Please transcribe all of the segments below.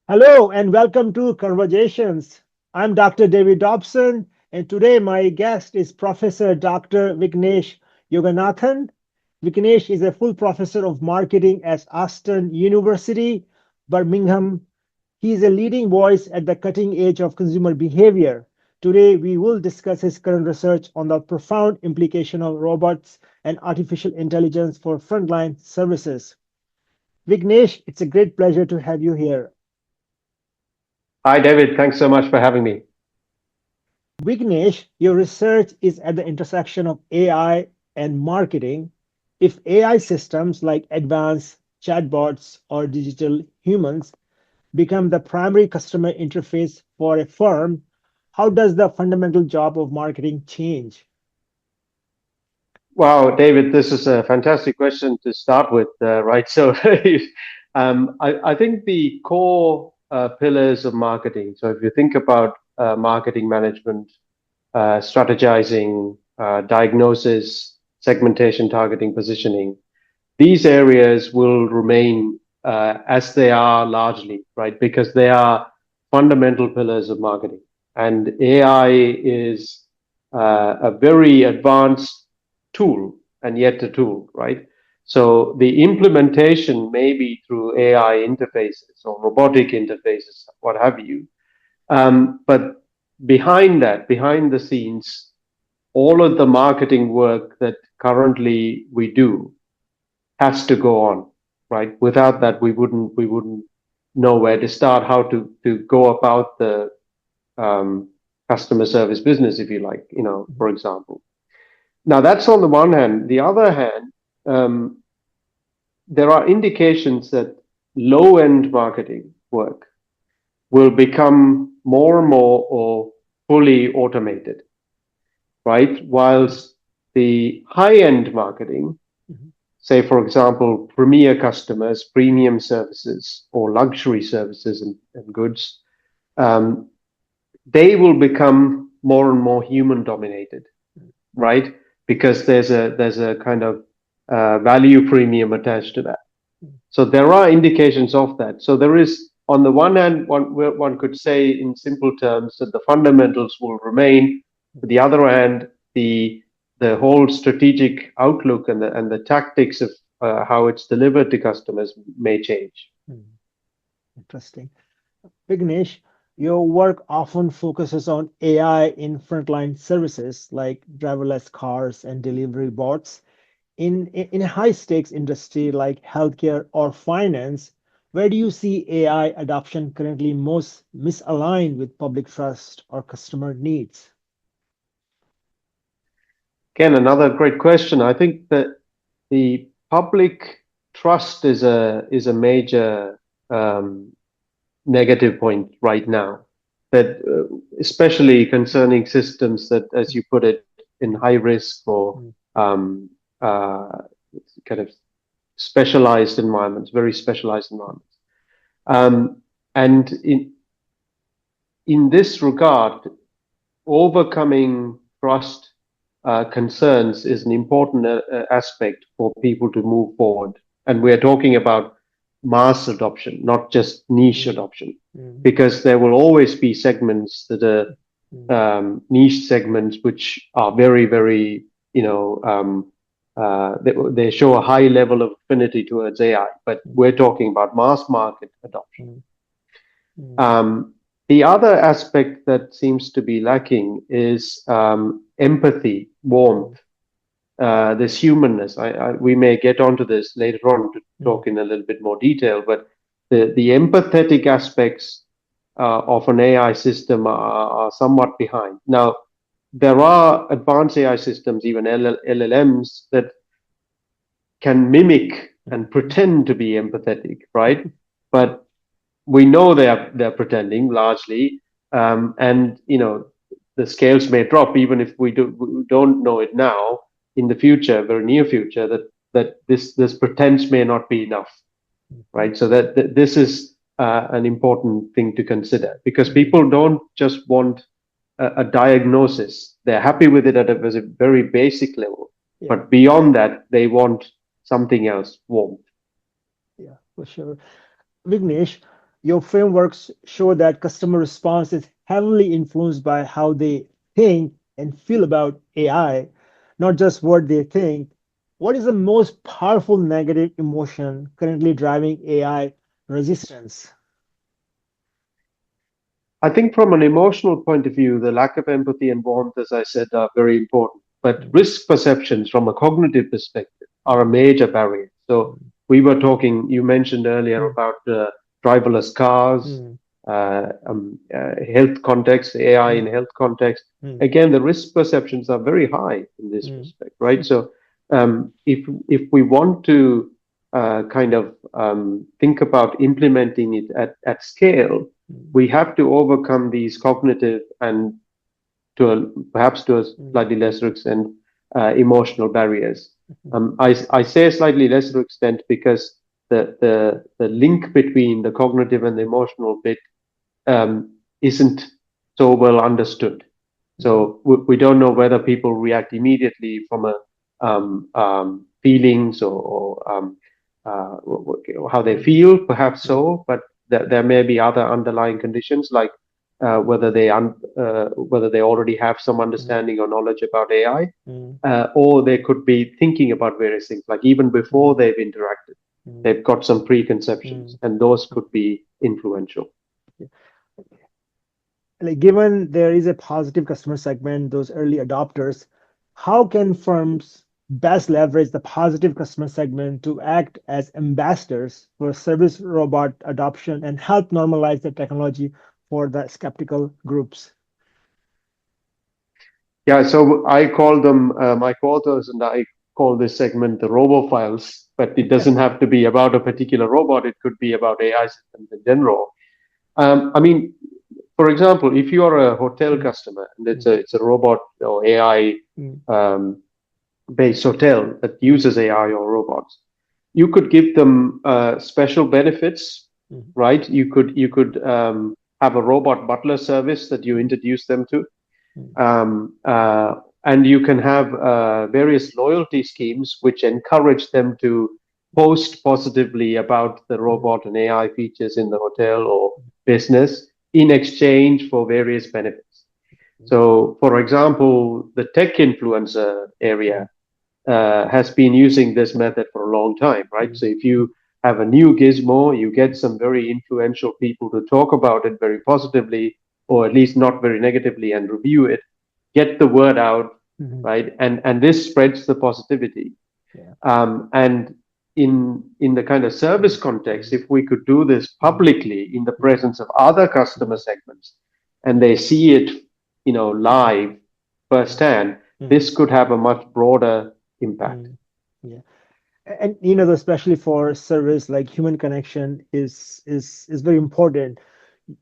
Hello and welcome to Conversations. I'm Dr. David Dobson, and today my guest is Professor Dr. Vignesh Yoganathan. Vignesh is a full professor of marketing at Aston University, Birmingham. He is a leading voice at the cutting edge of consumer behavior. Today, we will discuss his current research on the profound implication of robots and artificial intelligence for frontline services. Vignesh, it's a great pleasure to have you here. Hi, David. Thanks so much for having me. Vignesh, your research is at the intersection of AI and marketing. If AI systems like advanced chatbots or digital humans become the primary customer interface for a firm, how does the fundamental job of marketing change? Wow, David, this is a fantastic question to start with, right? So, I think the core pillars of marketing. So, if you think about marketing management, strategizing, diagnosis, segmentation, targeting, positioning, these areas will remain as they are largely, right? Because they are fundamental pillars of marketing. And AI is a very advanced tool and yet a tool, right? So the implementation may be through AI interfaces or robotic interfaces, what have you. But behind that, behind the scenes, all of the marketing work that currently we do has to go on, right? Without that, we wouldn't know where to start, how to go about the customer service business, if you like, for example. Now that's on the one hand. The other hand, um, there are indications that low end marketing work will become more and more or fully automated, right? Whilst the high end marketing, Mhm. say, for example, premier customers, premium services, or luxury services and goods, um, they will become more and more human dominated, right? Because there's a kind of value premium attached to that. So there are indications of that. So there is, on the one hand, one could say in simple terms that the fundamentals will remain. On the other hand, the whole strategic outlook and the tactics of how it's delivered to customers may change. Hmm, interesting. Vignesh, your work often focuses on AI in frontline services like driverless cars and delivery bots. In a high stakes industry like healthcare or finance, where do you see AI adoption currently most misaligned with public trust or customer needs? Again, another great question. I think that the public trust is a major negative point right now. That especially concerning systems that, as you put it, in high risk or Mm, um, uh, kind of specialized environments, very specialized environments. And in this regard, overcoming trust concerns is an important aspect for people to move forward. And we're talking about mass adoption, not just niche mm, adoption, mm, because there will always be segments that are mm, niche segments which are very, very, they show a high level of affinity towards AI. But mm, we're talking about mass market adoption. mm, mm, Um, the other aspect that seems to be lacking is empathy, mm, warmth, this humanness. We may get onto this later on to mm, talk in a little bit more detail, but the empathetic aspects of an AI system are somewhat behind. Now, there are advanced AI systems, even LLMs, that can mimic and mm, pretend to be empathetic, right? But we know they're pretending largely, and the scales may drop even if we don't know it now. In the future, very near future, that this pretense may not be enough, mm, right? So that this is an important thing to consider because mm. people don't just want a diagnosis; they're happy with it at a very basic level, Yeah, but beyond that, they want something else, warmth. yeah, for sure. Vignesh, Your frameworks show that customer response is heavily influenced by how they think and feel about AI, not just what they think. What is the most powerful negative emotion currently driving AI resistance? I think from an emotional point of view, the lack of empathy and warmth, as I said, are very important. But Mm, risk perceptions from a cognitive perspective are a major barrier. So mm, we were talking, you mentioned earlier mm, about driverless cars, mm, health context, AI in mm, health context. mm, Again, the risk perceptions are very high in this mm, respect, right? So if we want to kind of think about implementing it at scale, mm, we have to overcome these cognitive and perhaps to a mm, slightly lesser extent emotional barriers. mm, I say a slightly lesser extent because the link between the cognitive and the emotional bit isn't so well understood. mm, So we don't know whether people react immediately from a feelings or uh, how they mm, feel, perhaps mm, so, but there may be other underlying conditions like whether they already have some mm, understanding or knowledge about AI, mm, or they could be thinking about various things, like even before mm, they've interacted, mm, they've got some preconceptions, mm, and those mm. could be influential. Yeah. Like given there is a positive customer segment, those early adopters, how can firms best leverage the positive customer segment to act as ambassadors for service robot adoption and help normalize the technology for the skeptical groups? Yeah, so I call them, my co-authors and I call this segment the Robophiles, but it doesn't have to be about a particular robot. It could be about AI systems in general. I mean, for example, if you are a hotel Mm, customer and it's mm, a robot or AI mm, um, based hotel that mm, uses AI or robots, you could give them special benefits, mm, right? You could have a robot butler service that you mm, introduce them to, mm, um, uh, and you can have various loyalty schemes which encourage them to post positively about the mm, robot and AI features in the hotel or business in exchange for various benefits. mm, So, for example, the tech influencer area mm, has been using this method for a long time, right? mm, So, if you have a new gizmo, you get some very influential people to talk about it very positively, or at least not very negatively, and review it, get the word out, mm, right? And this spreads the positivity. yeah. And in the kind of service Mm, context, mm, if we could do this mm, publicly in the mm, presence of other customer mm, segments, and they see it, mm, live mm, firsthand, mm, this could have a much broader impact. mm, yeah. And especially for service, like human connection is very important.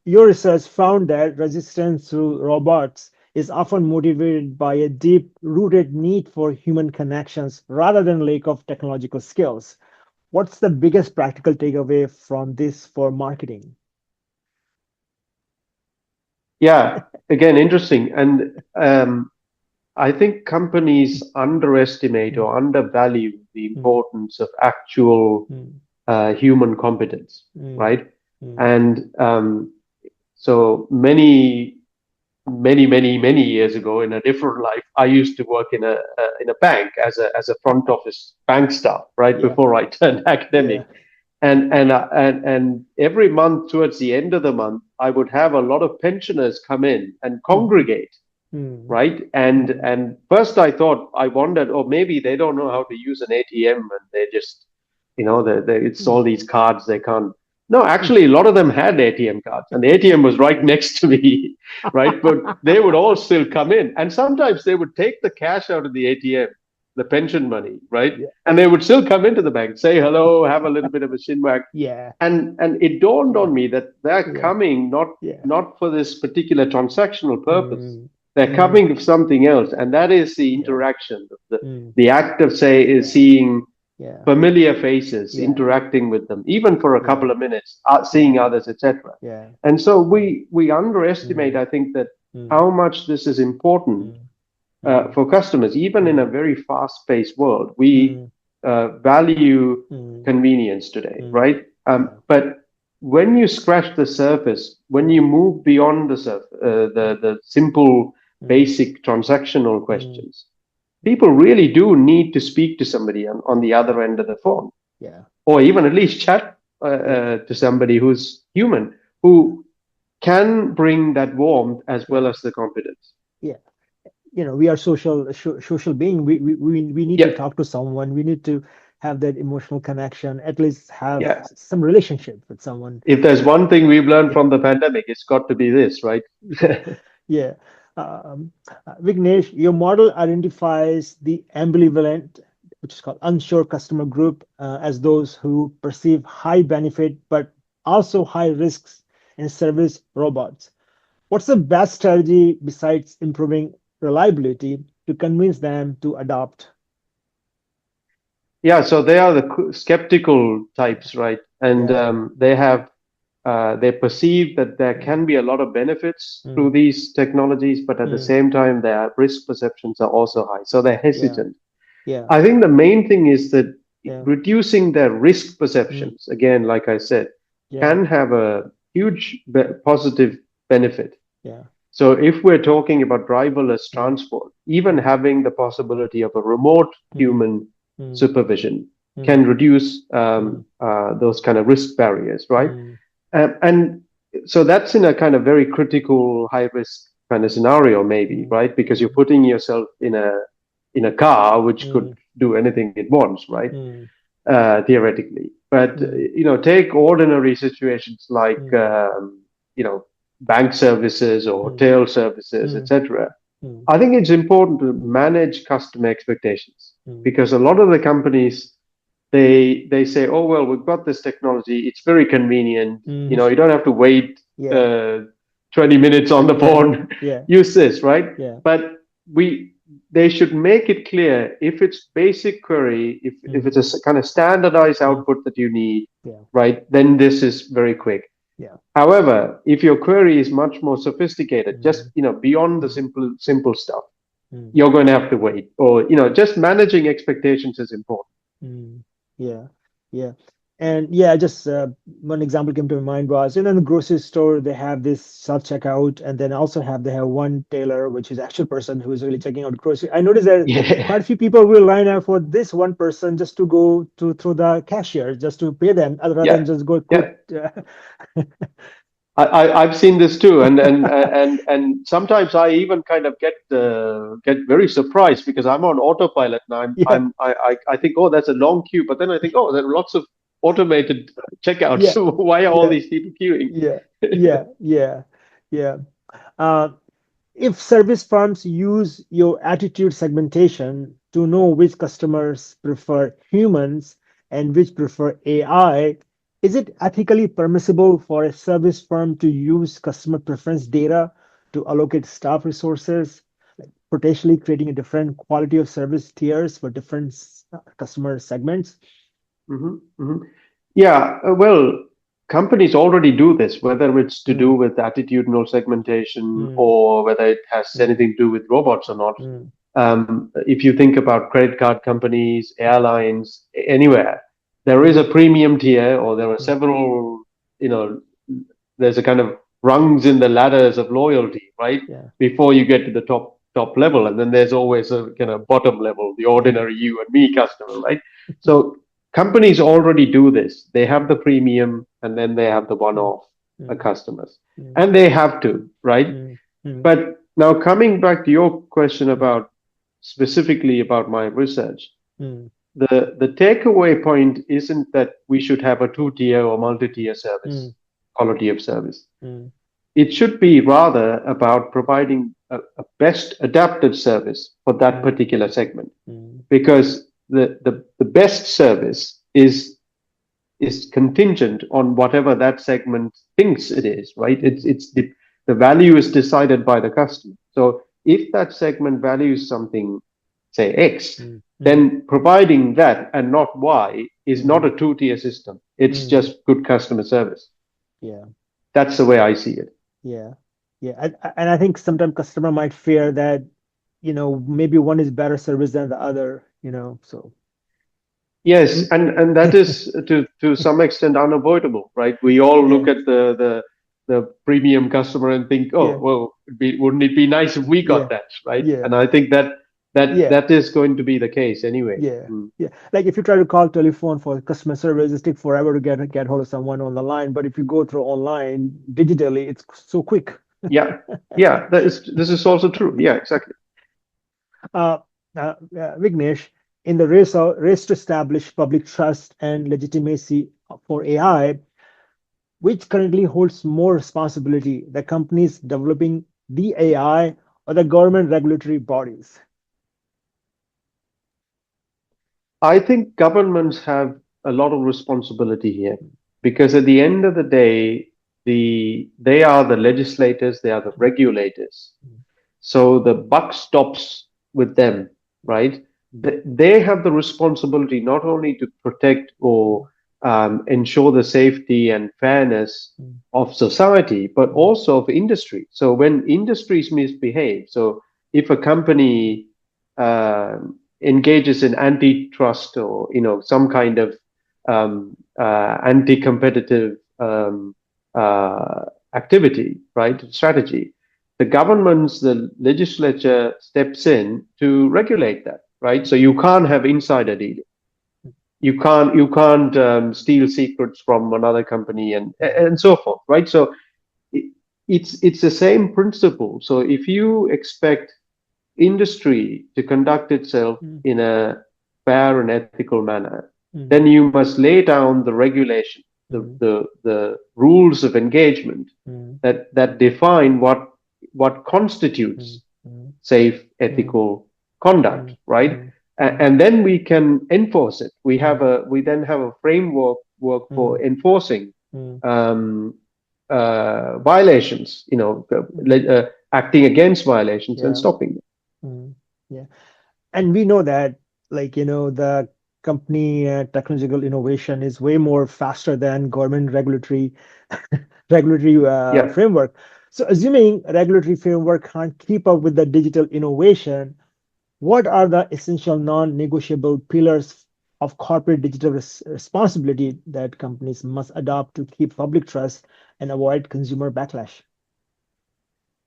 Your research found that resistance to robots is often motivated by a deep rooted need for human connections rather than lack of technological skills. What's the biggest practical takeaway from this for marketing? Yeah, again, interesting. And I think companies underestimate Mm, or undervalue the mm, importance of actual mm, human competence, mm, right? mm, And so many years ago, in a different life, I used to work in a bank as a front office bank staff, right yeah, before I turned yeah. academic. And every month, towards the end of the month, I would have a lot of pensioners come in and Mm, congregate, mm, right? And mm, and first I wondered, oh, maybe they don't know how to use an ATM, and they just, it's mm, all these cards they can't. No, actually, a lot of them had ATM cards, and the ATM was right next to me, right? But they would all still come in, and sometimes they would take the cash out of the ATM, the pension money, right? yeah, And they would still come into the bank, say hello, have a little bit of a shinwag, yeah, and it dawned yeah, on me that they're yeah, coming yeah. not for this particular transactional purpose. Mm, They're mm, coming for something else, and that is the yeah, interaction. The mm, the act of say is yeah, seeing yeah, familiar faces, yeah, interacting with them, even for a couple yeah, of minutes, seeing yeah, others, etc. yeah, And so yeah. we underestimate, Mm, I think, that mm, how much this is important mm, mm, for customers, even in a mm, very fast-paced world. We mm, value mm, convenience today, mm, right? yeah. But when you scratch the surface, when you move beyond the the simple basic transactional mm, questions, people really do need to speak to somebody on the other end of the phone, yeah, or even at least chat yeah, to somebody who's human, who can bring that warmth as well yeah, as the confidence. yeah. We are social being. We need to Yep. talk to someone. We need to have that emotional connection, at least have Yeah. some relationship with someone. If there's one thing we've learned Yeah, from the pandemic, it's got to be this, right? yeah, yeah. Vignesh, your model identifies the ambivalent, which is called unsure customer group, as those who perceive high benefit but also high risks in service robots. What's the best strategy besides improving reliability to convince them to adopt? Yeah, so they are the skeptical types, right? And Yeah. they perceive that there Mm, can be a lot of benefits through mm, these technologies, but at the mm, same time, their risk perceptions are also high. So they're yeah. hesitant. Yeah. I think the main thing is that Yeah. reducing their risk Mm, perceptions, again, like I said, yeah. can have a huge positive benefit. Yeah. So if we're talking about driverless Mm, transport, even mm, having the possibility of a remote mm, human mm, supervision can mm, reduce mm, those kind of risk barriers, right? mm, And so that's in a kind of very critical, high risk kind of scenario, maybe, mm, right? Because you're mm, putting yourself in a car which could mm, do anything it wants, right? mm, Theoretically. But mm, take ordinary situations like mm, bank services or mm, hotel services, mm, etc. mm, I think it's important to manage customer expectations mm, because a lot of the companies they say, oh well, we've got this technology, it's very convenient. mm. You don't have to wait Yeah. uh, 20 minutes on the Yeah. phone. Yeah. Use this, right? Yeah. But we they should make it clear if it's basic query, if it's Mm, a kind of standardized mm, output that you need, yeah. right? Then this is very quick. Yeah. However, if your query is much more sophisticated, just Mm, beyond the mm, simple stuff, mm, you're going to have to wait. Or just managing expectations is important. mm. Yeah. Yeah. And yeah, just one example came to my mind was, in the grocery store, they have this self-checkout, and then also they have one tailor, which is actual person who is really checking out grocery. I noticed that Yeah, quite a few people will line up for this one person just to go to through the cashier, just to pay them, rather than yeah, just go yeah. quit. I've seen this too, and sometimes I even kind of get very surprised because I'm on autopilot and Yeah. I think, oh, that's a long queue, but then I think, oh, there are lots of automated checkouts. Yeah. So why are all Yeah. these people queuing? Yeah. Yeah. Yeah. Yeah. Uh, if service firms use your attitude segmentation to know which customers prefer humans and which prefer AI, is it ethically permissible for a service firm to use customer preference data to allocate staff resources, like potentially creating a different quality of service tiers for different customer segments? Hmm. Hmm. Yeah, well, companies already do this, whether it's to do Mm, with attitudinal segmentation mm, or whether it has mm, anything to do with robots or not. mm, If you think about credit card companies, mm, airlines, anywhere, there is mm, a premium tier, or there are mm. several, you know, there's a kind of rungs in the ladders of loyalty, right? Yeah, Before you get to the top level, and then there's always a kind of bottom level, the yeah. ordinary you and me customer, right? So companies already do this. They have the Mm, premium, and then they have the mm, one-off mm, customers, mm, and they have to, right? mm, mm, But now coming back to your question mm, about specifically about my research, mm, the takeaway point isn't that we should have a two-tier or multi-tier service, mm, quality of service. mm, It should be rather about providing a best adapted service for that mm, particular segment, mm, because the best service is contingent on whatever that segment thinks it is, right? mm, It's the value is decided by the customer. So if that segment values something, say X, mm, mm, then providing that and not Y is not mm, a two-tier system. It's mm. just good customer service. Yeah, That's the way I see it. yeah, yeah. And I think sometimes customer might fear that, maybe one is better service than the other, so Yes, and that is to some extent unavoidable, right? We all look Yeah, at the premium customer and think, oh, yeah, well, wouldn't it be nice if we yeah, got that, right? yeah, And I think yeah. that is going to be the case anyway. Yeah, Mm. yeah. Like if you try to call telephone for customer service, it takes forever to get hold of someone on the line. But if you go through online digitally, it's so quick. Yeah, yeah, this is also true. Yeah, exactly. Uh, Vignesh, in the race to establish public trust and legitimacy for AI, which currently holds more responsibility, the companies developing the AI or the government regulatory bodies? I think governments have a lot of responsibility here because at the end of the day, they are the legislators, they are the regulators. So the buck stops with them, right? They have the responsibility not only to protect or ensure the safety and fairness of society, but also of industry. So when industries misbehave, so if a company engages in antitrust or some kind of anti-competitive activity, right? Strategy, the governments, the legislature steps in to regulate that, right? So you can't have insider dealing. You can't steal secrets from another company and so forth, right? So it's the same principle. So if you expect industry to conduct itself Mm, in a fair and ethical manner, mm, then you must lay down the regulation, mm, the rules of engagement mm, that define what mm, constitutes mm, safe, mm, ethical conduct, mm, right? mm, mm, And then we can enforce it. mm, We then have a framework work for mm, enforcing mm, um, violations, mm. acting against violations and Yeah. stopping them. Mm, yeah. And we know that, like, the company technological innovation is way more faster than government regulatory Yeah. framework. So, assuming regulatory framework can't keep up with the digital innovation, what are the essential non-negotiable pillars of corporate digital responsibility that companies must adopt to keep public trust and avoid consumer backlash?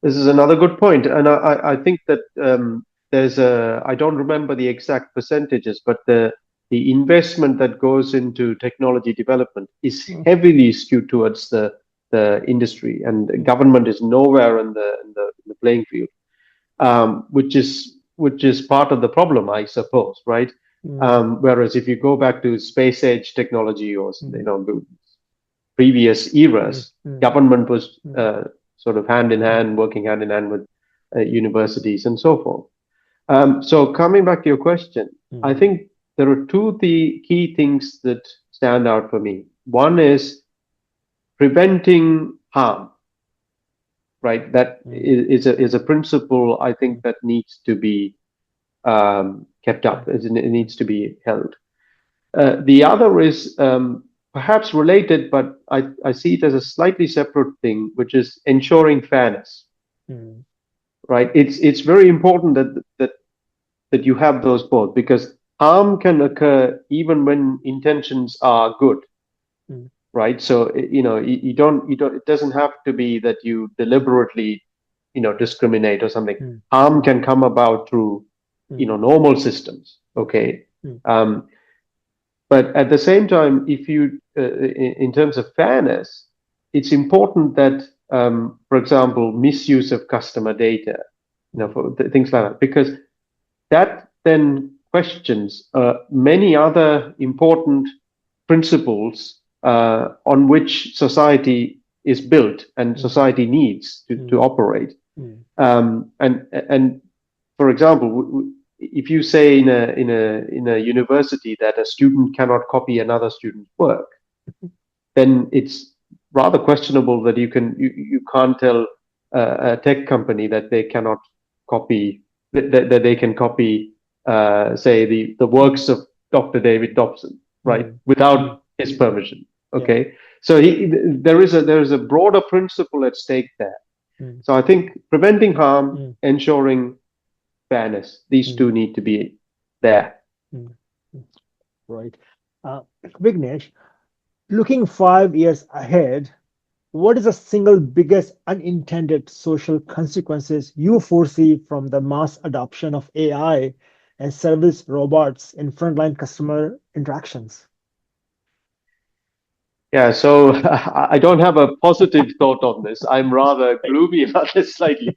This is another good point, and I think that there's I don't remember the exact percentages, but the investment that goes into technology development is Mm, heavily skewed towards the industry, and the mm, government is nowhere in the playing field, which is part of the problem, I suppose, right? mm, Whereas if you go back to space age technology or mm, previous mm, eras, mm, government was mm, sort of hand in mm, hand, working hand in hand with universities and so forth. So coming back to your question, I mm, think there are the key things that stand out for me. One is preventing harm, right? That mm, is a principle I think that needs to be kept mm, up. It needs to be held. The other is perhaps related, but I see it as a slightly separate thing, which is ensuring fairness. mm, Right? It's very important that you have those both because harm can occur even when intentions are good. mm, Right? So you don't it doesn't have to be that you deliberately discriminate or something. mm, Harm mm, can come about through mm, normal systems. mm, Okay. mm, Um, But at the same time, if you, in terms of fairness, it's important that, for example, misuse of customer data, mm, for things like that, because that then questions many other important principles on which society is built and mm, society needs to mm, operate. mm, And for example, if you say in a university that a student cannot copy another student's work, then it's rather questionable that you can't tell a tech company that they cannot copy that they can copy say the mm, works of Dr. David Dobson, right, mm, mm, without his permission. yeah. Okay, so there is a broader principle at stake there. Mm, So I think preventing harm, mm, ensuring fairness, these mm, two need to be there. mm, mm. right. Uh, Vignesh, looking 5 years ahead, what is the single biggest unintended social consequences you foresee from the mass adoption of AI and service robots in frontline customer interactions? Yeah, so I don't have a positive thought on this. I'm rather gloomy about this slightly.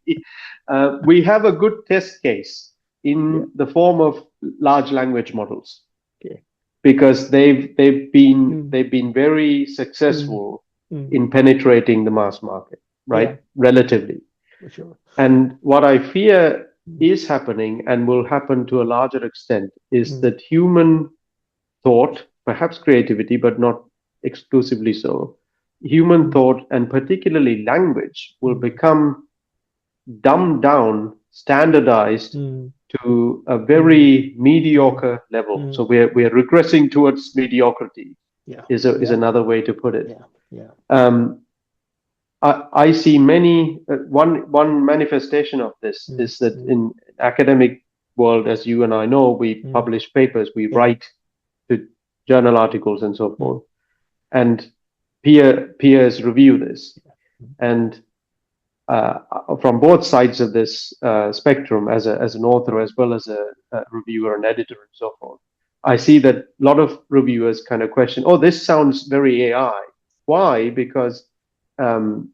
We have a good test case Yeah. in the form of large language models Okay. because Mm, they've been very mm, successful mm. in penetrating the mass market, Yeah, right? Relatively. for sure. And what I fear Mm, is happening and will happen to a larger extent is mm, that human thought, perhaps creativity, but not exclusively so, human mm, thought and particularly language will mm, become dumbed down, standardized mm, to a mm, very mm, mediocre level. So mm. we're regressing towards mediocrity Yeah, is yeah, another way to put it. yeah, yeah. Um, I see many one manifestation of this Mm, is that mm, in academic world, as you and I know, we mm. publish papers, we Yeah. write to journal articles and so Mm, forth, and peers review this, mm, and uh, from both sides of this spectrum, as an author as well as a reviewer and editor and so forth, I mm, see that a lot of reviewers kind of question, "Oh, this sounds very AI." Why? Because um,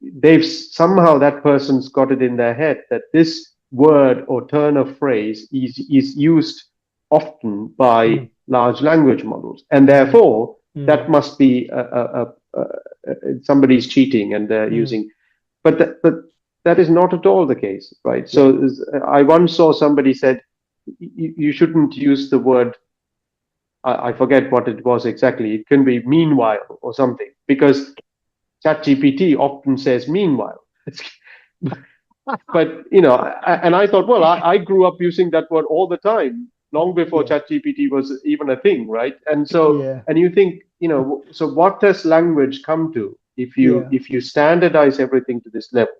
they've somehow that person's got it in their head that this word or turn of phrase is used often by mm, large language models, and mm, therefore mm, that must be somebody's cheating and they're mm. using. But that is not at all the case, right? Yeah. So I once saw somebody said you shouldn't use the word. I forget what it was exactly. It can be meanwhile or something because ChatGPT often says meanwhile. But and I thought, well, I grew up using that word all the time, long before Yeah. ChatGPT was even a thing, right? And so, Yeah. and you think, so what does language come to Yeah. if you standardize everything to this level?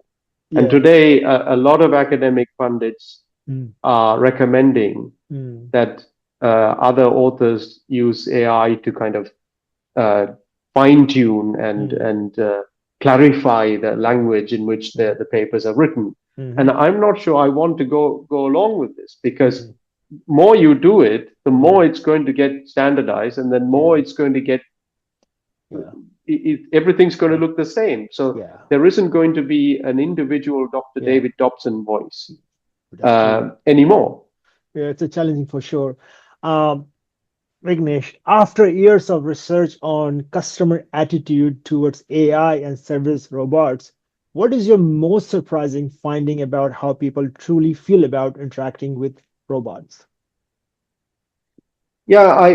And Yeah. today, a lot of academic pundits Mm, are recommending mm, that other authors use AI to kind of uh, fine tune mm, and clarify the language in which mm, the papers are written. And mhm, I'm not sure I want to go along with this because mm, more you do it, the more mm. it's going to get standardized, and then more Yeah. it's going to get Yeah. everything's going to Yeah. look the same. So Yeah. there isn't going to be an individual Dr. Yeah. David Dobson voice That's true. anymore. Yeah, it's a challenging for sure. Um, Vignesh, after years of research on customer attitude towards AI and service robots, what is your most surprising finding about how people truly feel about interacting with robots? Yeah,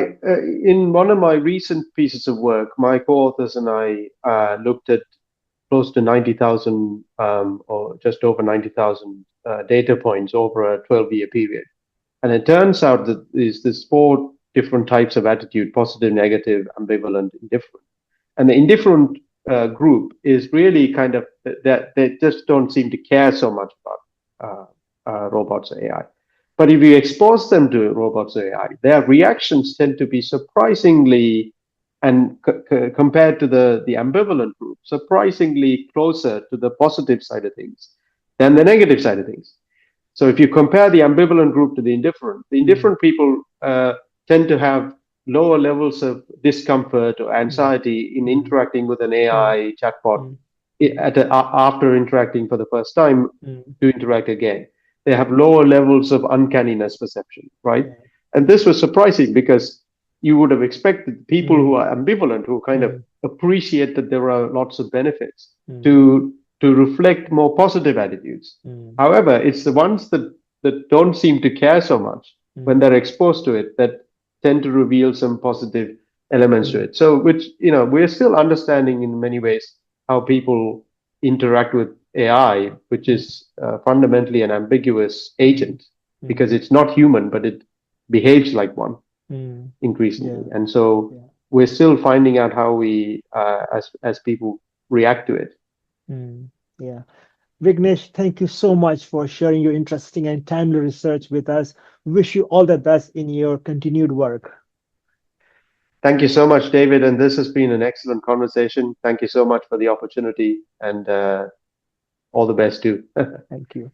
in one of my recent pieces of work, my co-authors and I looked at close to 90,000 or just over 90,000 data points over a 12-year period. And it turns out that there's four different types of attitude: positive, negative, ambivalent, indifferent. And the indifferent group is really kind of that they just don't seem to care so much about robots or AI. But if you expose them to robots or AI, their reactions tend to be surprisingly, and compared to the ambivalent group, surprisingly closer to the positive side of things than the negative side of things. So if you compare the ambivalent group to the Mm, indifferent people tend to have lower levels of discomfort or mm, anxiety in mm, interacting with an mm, AI chatbot mm, after interacting for the first time mm, to interact again. They have lower levels of uncanniness perception, right? yeah. And this was surprising because you would have expected people who Mm, are ambivalent, who kind of mm, appreciate that there are lots of benefits, mm, to reflect more positive attitudes. mm, However, it's the ones that don't seem to care so much when mm, they're exposed to it that tend to reveal some positive elements to mm, it. So, which, we're still understanding in many ways how people interact with AI, which mm, is fundamentally an ambiguous mm, agent because mm, it's not human, but it behaves like one mm. increasingly. Yeah. And so Yeah. we're still finding out how we, as people, react to it. Mm, yeah. Vignesh, thank you so much for sharing your interesting and timely research with us. Wish you all the best in your continued work. Thank you so much, David. And this has been an excellent conversation. Thank you so much for the opportunity, and all the best too. Thank you.